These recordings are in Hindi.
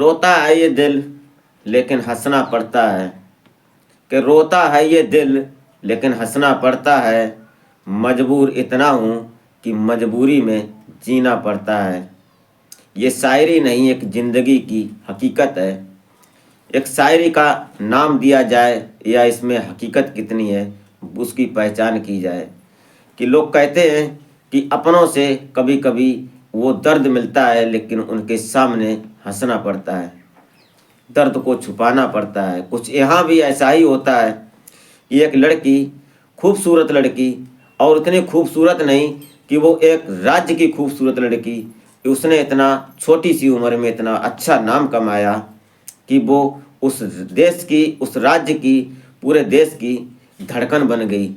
रोता है ये दिल लेकिन हंसना पड़ता है, कि रोता है ये दिल लेकिन हंसना पड़ता है। मजबूर इतना हूँ कि मजबूरी में जीना पड़ता है। ये शायरी नहीं, एक ज़िंदगी की हकीकत है। एक शायरी का नाम दिया जाए या इसमें हकीकत कितनी है उसकी पहचान की जाए। कि लोग कहते हैं कि अपनों से कभी कभी वो दर्द मिलता है लेकिन उनके सामने हंसना पड़ता है, दर्द को छुपाना पड़ता है। कुछ यहाँ भी ऐसा ही होता है कि एक लड़की, खूबसूरत लड़की, और उतनी खूबसूरत नहीं कि वो एक राज्य की खूबसूरत लड़की, कि उसने इतना छोटी सी उम्र में इतना अच्छा नाम कमाया कि वो उस देश की, उस राज्य की, पूरे देश की धड़कन बन गई।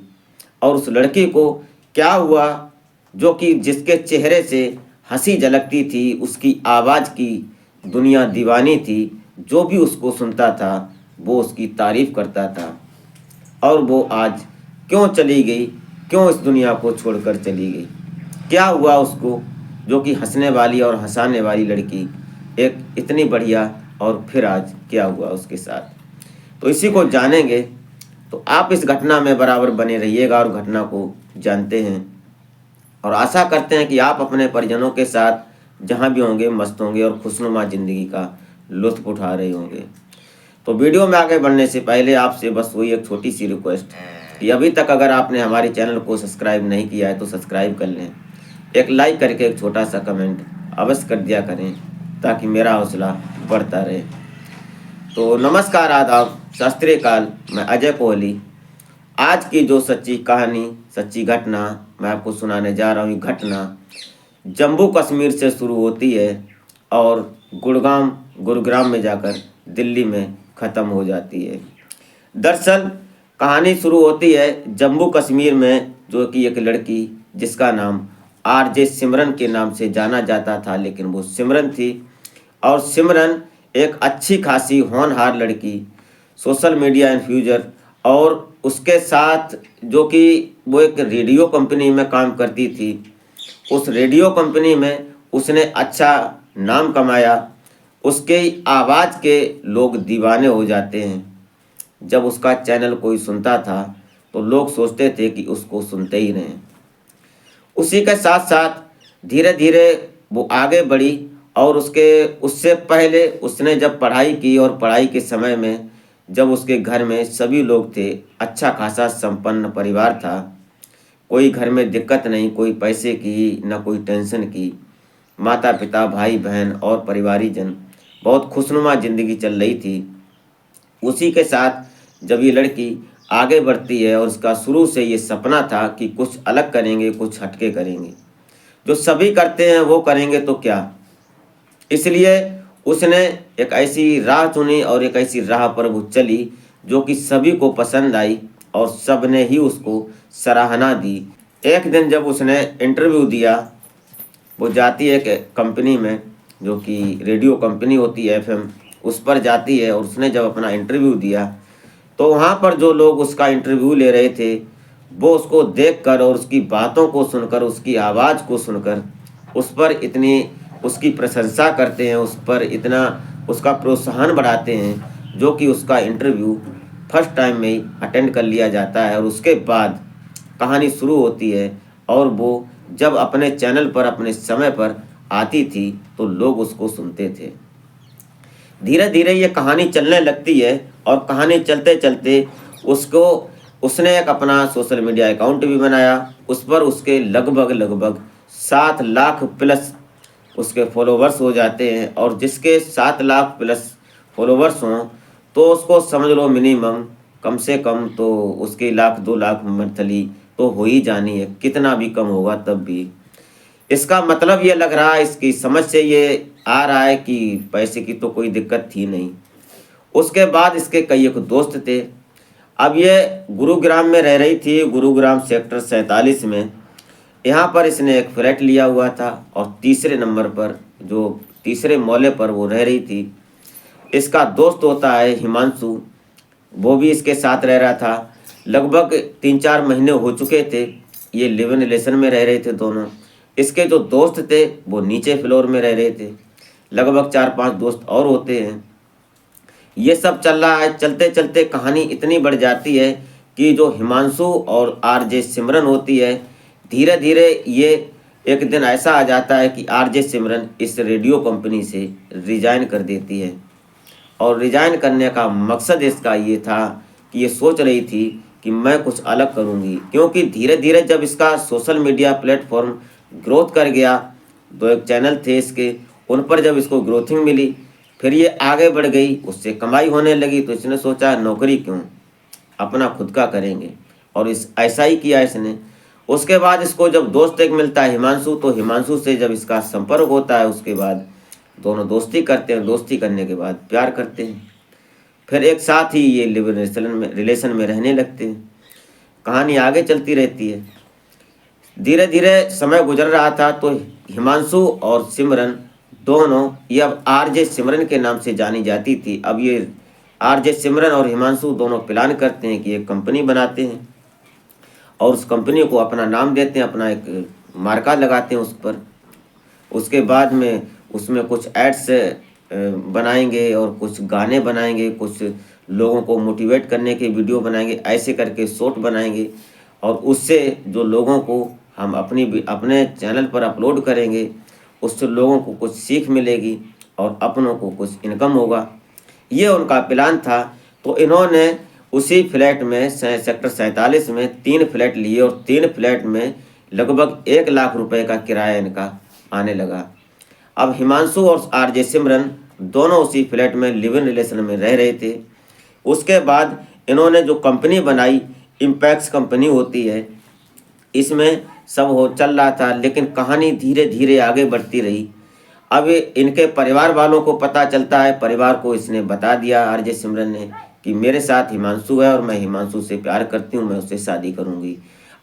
और उस लड़की को क्या हुआ, जो कि जिसके चेहरे से हंसी झलकती थी, उसकी आवाज़ की दुनिया दीवानी थी। जो भी उसको सुनता था वो उसकी तारीफ़ करता था। और वो आज क्यों चली गई, क्यों इस दुनिया को छोड़कर चली गई, क्या हुआ उसको, जो कि हंसने वाली और हंसाने वाली लड़की एक इतनी बढ़िया, और फिर आज क्या हुआ उसके साथ। तो इसी को जानेंगे। तो आप इस घटना में बराबर बने रहिएगा और घटना को जानते हैं, और आशा करते हैं कि आप अपने परिजनों के साथ जहां भी होंगे मस्त होंगे और खुशनुमा ज़िंदगी का लुत्फ़ उठा रहे होंगे। तो वीडियो में आगे बढ़ने से पहले आपसे बस वही एक छोटी सी रिक्वेस्ट कि अभी तक अगर आपने हमारे चैनल को सब्सक्राइब नहीं किया है तो सब्सक्राइब कर लें। एक लाइक करके एक छोटा सा कमेंट अवश्य कर दिया करें ताकि मेरा हौसला बढ़ता रहे। तो नमस्कार, आदाब, सत श्री अकाल। मैं अजय कोहली। आज की जो सच्ची कहानी, सच्ची घटना मैं आपको सुनाने जा रहा हूँ। ये घटना जम्मू कश्मीर से शुरू होती है और गुरुग्राम में जाकर दिल्ली में ख़त्म हो जाती है। दरअसल कहानी शुरू होती है जम्मू कश्मीर में, जो कि एक लड़की जिसका नाम आरजे सिमरन के नाम से जाना जाता था, लेकिन वो सिमरन थी। और सिमरन एक अच्छी खासी होनहार लड़की, सोशल मीडिया इन्फ्लुएंसर, और उसके साथ जो कि वो एक रेडियो कंपनी में काम करती थी। उस रेडियो कंपनी में उसने अच्छा नाम कमाया। उसके आवाज़ के लोग दीवाने हो जाते हैं। जब उसका चैनल कोई सुनता था तो लोग सोचते थे कि उसको सुनते ही रहें। उसी के साथ साथ धीरे धीरे वो आगे बढ़ी। और उससे पहले उसने जब पढ़ाई की, और पढ़ाई के समय में जब उसके घर में सभी लोग थे, अच्छा खासा संपन्न परिवार था, कोई घर में दिक्कत नहीं, कोई पैसे की ना कोई टेंशन की, माता पिता, भाई बहन और परिवारीजन, बहुत खुशनुमा ज़िंदगी चल रही थी। उसी के साथ जब ये लड़की आगे बढ़ती है और उसका शुरू से ये सपना था कि कुछ अलग करेंगे, कुछ हटके करेंगे, जो सभी करते हैं वो करेंगे तो क्या। इसलिए उसने एक ऐसी राह चुनी और एक ऐसी राह पर वो चली जो कि सभी को पसंद आई और सब ने ही उसको सराहना दी। एक दिन जब उसने इंटरव्यू दिया, वो जाती है एक कंपनी में, जो कि रेडियो कंपनी होती है एफएम, उस पर जाती है। और उसने जब अपना इंटरव्यू दिया तो वहाँ पर जो लोग उसका इंटरव्यू ले रहे थे वो उसको देखकर और उसकी बातों को सुनकर, उसकी आवाज़ को सुनकर उस पर इतनी उसकी प्रशंसा करते हैं, उस पर इतना उसका प्रोत्साहन बढ़ाते हैं, जो कि उसका इंटरव्यू फर्स्ट टाइम में ही अटेंड कर लिया जाता है। और उसके बाद कहानी शुरू होती है। और वो जब अपने चैनल पर अपने समय पर आती थी तो लोग उसको सुनते थे। धीरे धीरे ये कहानी चलने लगती है और कहानी चलते चलते उसने एक अपना सोशल मीडिया अकाउंट भी बनाया। उस पर उसके लगभग 7 लाख प्लस उसके फॉलोवर्स हो जाते हैं। और जिसके 7 लाख प्लस फॉलोवर्स हों तो उसको समझ लो मिनिमम कम से कम तो उसके 1-2 लाख मंथली तो हो ही जानी है, कितना भी कम होगा तब भी। इसका मतलब ये लग रहा है, इसकी समझ से ये आ रहा है कि पैसे की तो कोई दिक्कत थी नहीं। उसके बाद इसके कई एक दोस्त थे। अब ये गुरुग्राम में रह रही थी, गुरुग्राम सेक्टर 47 में। यहाँ पर इसने एक फ्लैट लिया हुआ था और तीसरे नंबर पर, जो तीसरे मोहल्ले पर वो रह रही थी, इसका दोस्त होता है हिमांशु, वो भी इसके साथ रह रहा था। लगभग 3-4 महीने हो चुके थे, ये लिव इन रिलेशन में रह रहे थे दोनों। इसके जो दोस्त थे वो नीचे फ्लोर में रह रहे थे, लगभग 4-5 दोस्त और होते हैं। ये सब चल रहा है। चलते चलते कहानी इतनी बढ़ जाती है कि जो हिमांशु और आरजे सिमरन होती है, धीरे धीरे ये एक दिन ऐसा आ जाता है कि आरजे सिमरन इस रेडियो कंपनी से रिजाइन कर देती है। और रिजाइन करने का मकसद इसका ये था कि ये सोच रही थी कि मैं कुछ अलग करूँगी, क्योंकि धीरे धीरे जब इसका सोशल मीडिया प्लेटफॉर्म ग्रोथ कर गया, तो एक चैनल थे इसके, उन पर जब इसको ग्रोथिंग मिली, फिर ये आगे बढ़ गई, उससे कमाई होने लगी, तो इसने सोचा नौकरी क्यों, अपना खुद का करेंगे। और इस ऐसा ही किया इसने। उसके बाद इसको जब दोस्त एक मिलता है हिमांशु, तो हिमांशु से जब इसका संपर्क होता है, उसके बाद दोनों दोस्ती करते हैं। दोस्ती करने के बाद प्यार करते हैं, फिर एक साथ ही ये लिव रिलेशन में रहने लगते हैं। कहानी आगे चलती रहती है। धीरे धीरे समय गुजर रहा था, तो हिमांशु और सिमरन दोनों, ये अब आरजे सिमरन के नाम से जानी जाती थी। अब ये आरजे सिमरन और हिमांशु दोनों प्लान करते हैं कि एक कंपनी बनाते हैं और उस कंपनी को अपना नाम देते हैं, अपना एक मार्का लगाते हैं उस पर। उसके बाद में उसमें कुछ एड्स बनाएंगे और कुछ गाने बनाएंगे, कुछ लोगों को मोटिवेट करने के वीडियो बनाएंगे, ऐसे करके शॉर्ट बनाएंगे। और उससे जो लोगों को हम अपने चैनल पर अपलोड करेंगे, उससे लोगों को कुछ सीख मिलेगी और अपनों को कुछ इनकम होगा। ये उनका प्लान था। तो इन्होंने उसी फ्लैट में सेक्टर 47 में 3 फ्लैट लिए और 3 फ्लैट में लगभग 1 लाख रुपए का किराया इनका आने लगा। अब हिमांशु और आरजे सिमरन दोनों उसी फ्लैट में लिव इन रिलेशन में रह रहे थे। उसके बाद इन्होंने जो कंपनी बनाई, इम्पैक्स कंपनी होती है, इसमें सब हो चल रहा था, लेकिन कहानी धीरे धीरे आगे बढ़ती रही। अब इनके परिवार वालों को पता चलता है, परिवार को इसने बता दिया आरजे सिमरन ने कि मेरे साथ हिमांशु है और मैं हिमांशु से प्यार करती हूँ, मैं उससे शादी करूँगी।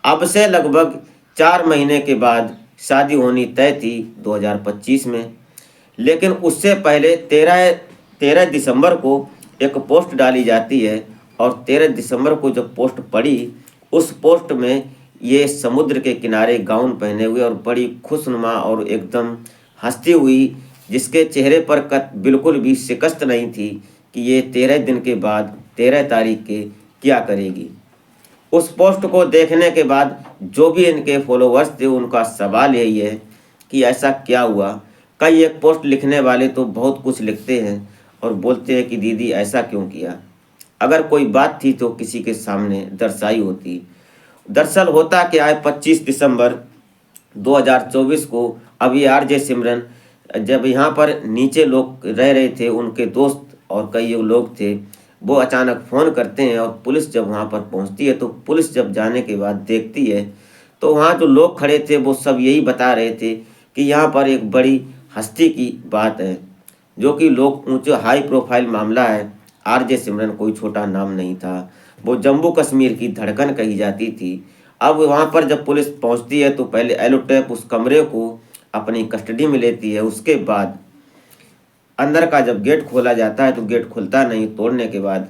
अब से लगभग 4 महीने के बाद शादी होनी तय थी 2025 में। लेकिन उससे पहले 13 दिसंबर को एक पोस्ट डाली जाती है और 13 दिसंबर को जब पोस्ट पड़ी, उस पोस्ट में ये समुद्र के किनारे गाउन पहने हुए और बड़ी खुशनुमा और एकदम हंसती हुई, जिसके चेहरे पर बिल्कुल भी शिकस्त नहीं थी कि ये 13 दिन के बाद 13 तारीख के क्या करेगी। उस पोस्ट को देखने के बाद जो भी इनके फॉलोवर्स थे, उनका सवाल यही है कि ऐसा क्या हुआ। कई एक पोस्ट लिखने वाले तो बहुत कुछ लिखते हैं और बोलते हैं कि दीदी ऐसा क्यों किया, अगर कोई बात थी तो किसी के सामने दर्शाई होती। दरअसल होता क्या है, 25 दिसंबर 2024 को अभी आरजे सिमरन जब यहाँ पर नीचे लोग रह रहे थे, उनके दोस्त और कई लोग थे, वो अचानक फ़ोन करते हैं और पुलिस जब वहाँ पर पहुँचती है, तो पुलिस जब जाने के बाद देखती है, तो वहाँ जो लोग खड़े थे वो सब यही बता रहे थे कि यहाँ पर एक बड़ी हस्ती की बात है, जो कि लोग ऊँचे हाई प्रोफाइल मामला है। आरजे सिमरन कोई छोटा नाम नहीं था, वो जम्मू कश्मीर की धड़कन कही जाती थी। अब वहाँ पर जब पुलिस पहुँचती है, तो पहले एलोटेप उस कमरे को अपनी कस्टडी में लेती है। उसके बाद अंदर का जब गेट खोला जाता है, तो गेट खुलता नहीं। तोड़ने के बाद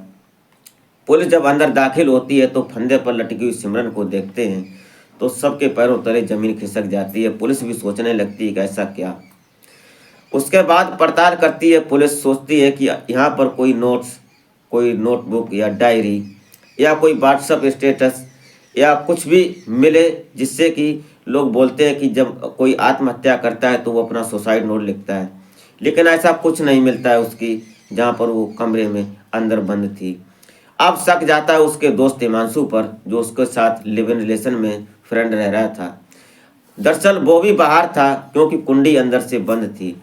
पुलिस जब अंदर दाखिल होती है, तो फंदे पर लटकी हुई सिमरन को देखते हैं, तो सबके पैरों तले जमीन खिसक जाती है। पुलिस भी सोचने लगती है कि ऐसा क्या। उसके बाद पड़ताल करती है पुलिस, सोचती है कि यहाँ पर कोई नोट्स, कोई नोटबुक या डायरी या कोई व्हाट्सएप स्टेटस या कुछ भी मिले, जिससे कि लोग बोलते हैं कि जब कोई आत्महत्या करता है तो वो अपना सुसाइड नोट लिखता है, लेकिन ऐसा कुछ नहीं मिलता है उसकी, जहाँ पर वो कमरे में अंदर बंद थी। अब शक जाता है उसके दोस्त हिमांशु पर, जो उसके साथ लिव इन रिलेशन में फ्रेंड रह रहा था। दरअसल वो भी बाहर था, क्योंकि कुंडी अंदर से बंद थी।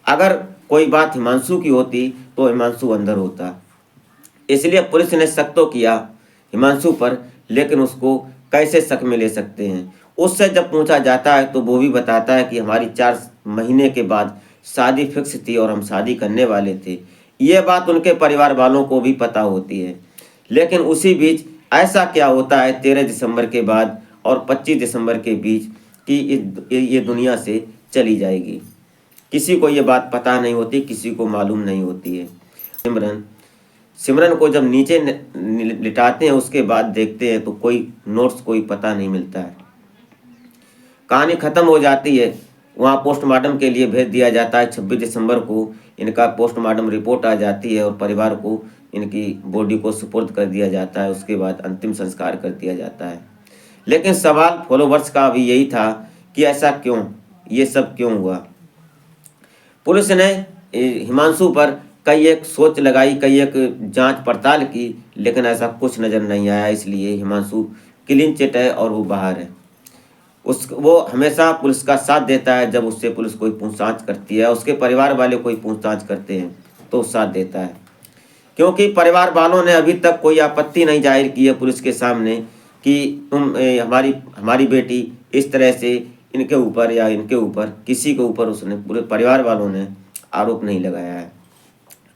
अगर कोई बात हिमांशु की होती तो हिमांशु अंदर होता, इसलिए पुलिस ने शक तो किया हिमांशु पर, लेकिन उसको कैसे शक में ले सकते हैं। उससे जब पूछा जाता है, तो वो भी बताता है कि हमारी 4 महीने के बाद शादी फिक्स थी और हम शादी करने वाले थे। ये बात उनके परिवार वालों को भी पता होती है। लेकिन उसी बीच ऐसा क्या होता है 13 दिसंबर के बाद और 25 दिसंबर के बीच कि ये दुनिया से चली जाएगी। किसी को ये बात पता नहीं होती, किसी को मालूम नहीं होती है। सिमरन को जब नीचे लिटाते हैं, उसके बाद देखते हैं तो कोई नोट्स, कोई पता नहीं मिलता है। कहानी ख़त्म हो जाती है। वहाँ पोस्टमार्टम के लिए भेज दिया जाता है। 26 दिसंबर को इनका पोस्टमार्टम रिपोर्ट आ जाती है और परिवार को इनकी बॉडी को सुपुर्द कर दिया जाता है। उसके बाद अंतिम संस्कार कर दिया जाता है। लेकिन सवाल फॉलोवर्स का भी यही था कि ऐसा क्यों, ये सब क्यों हुआ। पुलिस ने हिमांशु पर कई एक सोच लगाई, कई एक जांच पड़ताल की, लेकिन ऐसा कुछ नज़र नहीं आया। इसलिए हिमांशु क्लीन चिट है और वो बाहर है। वो हमेशा पुलिस का साथ देता है। जब उससे पुलिस कोई पूछताछ करती है, उसके परिवार वाले कोई पूछताछ करते हैं तो साथ देता है, क्योंकि परिवार वालों ने अभी तक कोई आपत्ति नहीं जाहिर की है पुलिस के सामने कि तुम हमारी बेटी इस तरह से इनके ऊपर या इनके ऊपर किसी के ऊपर उसने पूरे परिवार वालों ने आरोप नहीं लगाया है।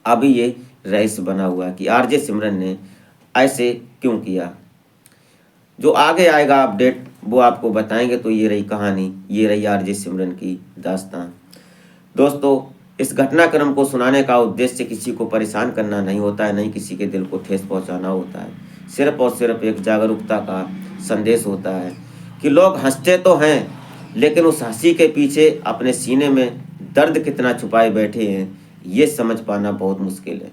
अभी ये रहस्य बना हुआ है कि आरजे सिमरन ने ऐसे क्यों किया। जो आगे आएगा अपडेट वो आपको बताएंगे। तो ये रही कहानी, ये रही आरजे सिमरन की दास्तान। दोस्तों, इस घटनाक्रम को सुनाने का उद्देश्य किसी को परेशान करना नहीं होता है, नहीं किसी के दिल को ठेस पहुंचाना होता है। सिर्फ और सिर्फ एक जागरूकता का संदेश होता है कि लोग हंसते तो हैं, लेकिन उस हंसी के पीछे अपने सीने में दर्द कितना छुपाए बैठे हैं, ये समझ पाना बहुत मुश्किल है।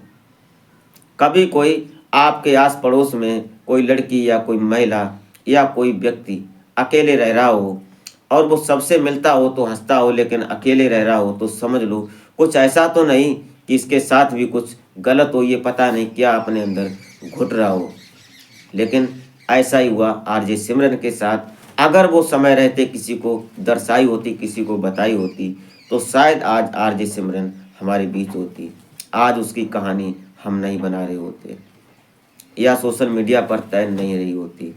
कभी कोई आपके आस पड़ोस में कोई लड़की या कोई महिला या कोई व्यक्ति अकेले रह रहा हो और वो सबसे मिलता हो तो हंसता हो, लेकिन अकेले रह रहा हो तो समझ लो कुछ ऐसा तो नहीं कि इसके साथ भी कुछ गलत हो। ये पता नहीं क्या अपने अंदर घुट रहा हो। लेकिन ऐसा ही हुआ आरजे सिमरन के साथ। अगर वो समय रहते किसी को दर्शाई होती, किसी को बताई होती, तो शायद आज आरजे सिमरन हमारे बीच होती। आज उसकी कहानी हम नहीं बना रहे होते या सोशल मीडिया पर तय नहीं रही होती।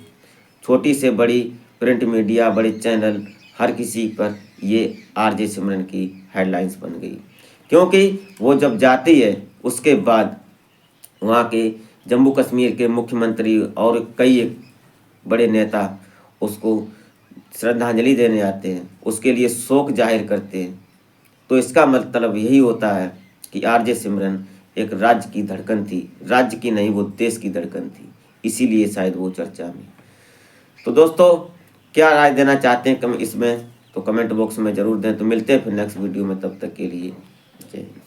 छोटी से बड़ी प्रिंट मीडिया, बड़े चैनल, हर किसी पर ये आरजे सिमरन की हेडलाइंस बन गई, क्योंकि वो जब जाती है उसके बाद वहाँ के जम्मू कश्मीर के मुख्यमंत्री और कई एक बड़े नेता उसको श्रद्धांजलि देने आते हैं, उसके लिए शोक जाहिर करते हैं। तो इसका मतलब यही होता है कि आरजे सिमरन एक राज्य की धड़कन थी, राज्य की नहीं वो देश की धड़कन थी, इसीलिए शायद वो चर्चा में। तो दोस्तों, क्या राय देना चाहते हैं इसमें तो कमेंट बॉक्स में ज़रूर दें। तो मिलते हैं फिर नेक्स्ट वीडियो में, तब तक के लिए जय हिंद।